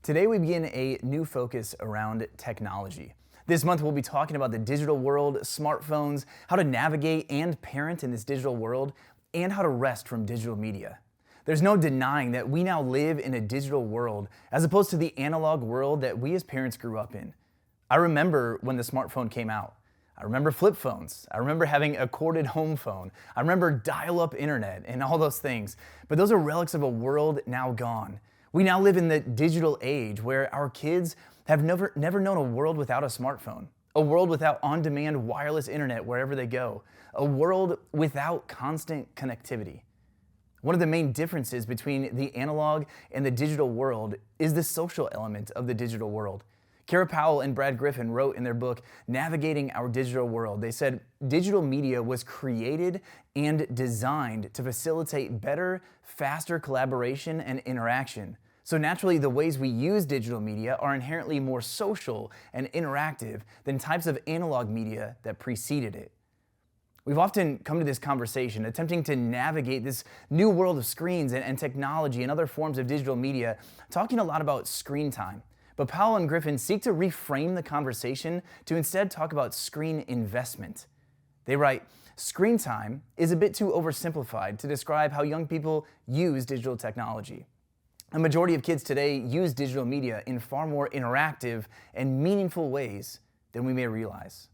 Today we begin a new focus around technology. This month we'll be talking about the digital world, smartphones, how to navigate and parent in this digital world, and how to rest from digital media. There's no denying that we now live in a digital world as opposed to the analog world that we as parents grew up in. I remember when the smartphone came out. I remember flip phones. I remember having a corded home phone. I remember dial-up internet and all those things. But those are relics of a world now gone. We now live in the digital age where our kids have never known a world without a smartphone, a world without on-demand wireless internet wherever they go, a world without constant connectivity. One of the main differences between the analog and the digital world is the social element of the digital world. Kara Powell and Brad Griffin wrote in their book, Navigating Our Digital World, they said, digital media was created and designed to facilitate better, faster collaboration and interaction. So naturally, the ways we use digital media are inherently more social and interactive than types of analog media that preceded it. We've often come to this conversation attempting to navigate this new world of screens and technology and other forms of digital media, talking a lot about screen time. But Powell and Griffin seek to reframe the conversation to instead talk about screen investment. They write, screen time is a bit too oversimplified to describe how young people use digital technology. A majority of kids today use digital media in far more interactive and meaningful ways than we may realize.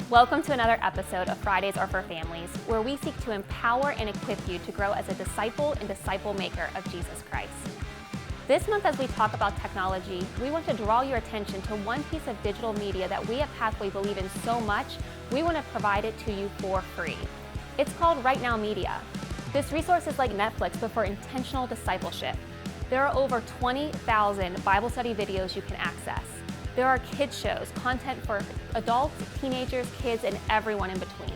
Welcome to another episode of Fridays Are for Families, where we seek to empower and equip you to grow as a disciple and disciple maker of Jesus Christ. This month, as we talk about technology, we want to draw your attention to one piece of digital media that we at Pathway believe in so much, we want to provide it to you for free. It's called Right Now Media. This resource is like Netflix, but for intentional discipleship. There are over 20,000 Bible study videos you can access. There are kids shows, content for adults, teenagers, kids, and everyone in between.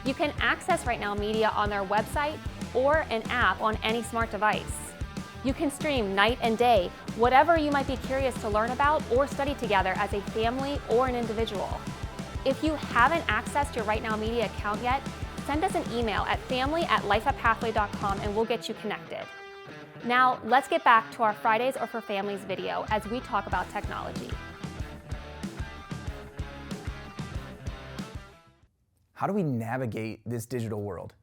You can access Right Now Media on their website or an app on any smart device. You can stream night and day, whatever you might be curious to learn about or study together as a family or an individual. If you haven't accessed your Right Now Media account yet, send us an email at family@lifeatpathway.com and we'll get you connected. Now, let's get back to our Fridays Are for Families video as we talk about technology. How do we navigate this digital world?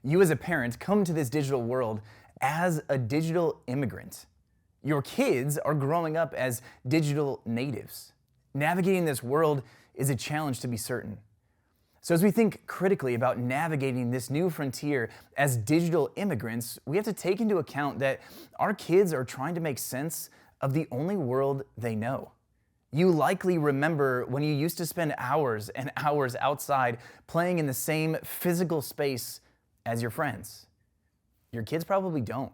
You as a parent come to this digital world as a digital immigrant. Your kids are growing up as digital natives. Navigating this world is a challenge, to be certain. So as we think critically about navigating this new frontier as digital immigrants, we have to take into account that our kids are trying to make sense of the only world they know. You likely remember when you used to spend hours and hours outside playing in the same physical space as your friends. Your kids probably don't.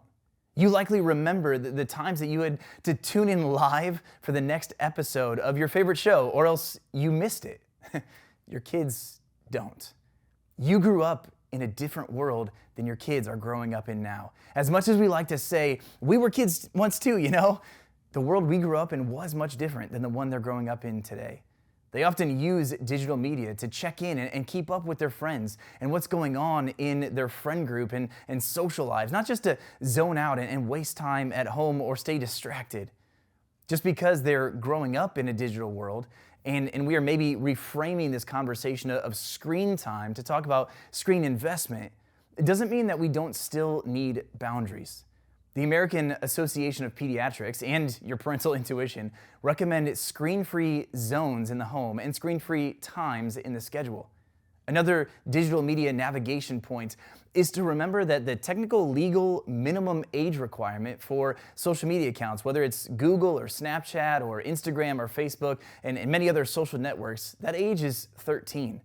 You likely remember the times that you had to tune in live for the next episode of your favorite show, or else you missed it. Your kids don't. You grew up in a different world than your kids are growing up in now. As much as we like to say, we were kids once too, the world we grew up in was much different than the one they're growing up in today. They often use digital media to check in and keep up with their friends and what's going on in their friend group and social lives, not just to zone out and waste time at home or stay distracted. Just because they're growing up in a digital world and we are maybe reframing this conversation of screen time to talk about screen investment, it doesn't mean that we don't still need boundaries. The American Association of Pediatrics and your parental intuition recommend screen-free zones in the home and screen-free times in the schedule. Another digital media navigation point is to remember that the technical legal minimum age requirement for social media accounts, whether it's Google or Snapchat or Instagram or Facebook and many other social networks, that age is 13.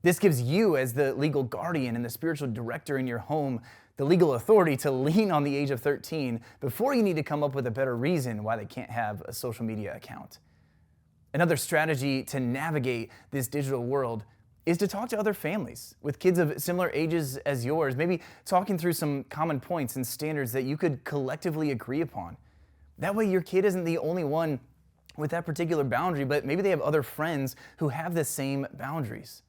This gives you, as the legal guardian and the spiritual director in your home, the legal authority to lean on the age of 13 before you need to come up with a better reason why they can't have a social media account. Another strategy to navigate this digital world is to talk to other families with kids of similar ages as yours, maybe talking through some common points and standards that you could collectively agree upon. That way your kid isn't the only one with that particular boundary, but maybe they have other friends who have the same boundaries.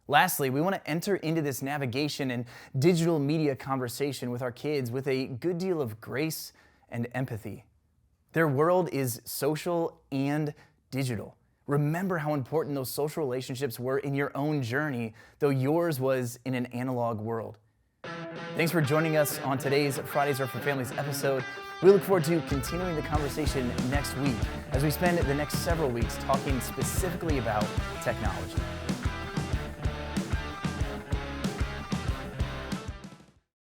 Lastly, we want to enter into this navigation and digital media conversation with our kids with a good deal of grace and empathy. Their world is social and digital. Remember how important those social relationships were in your own journey, though yours was in an analog world. Thanks for joining us on today's Fridays Are for Families episode. We look forward to continuing the conversation next week as we spend the next several weeks talking specifically about technology.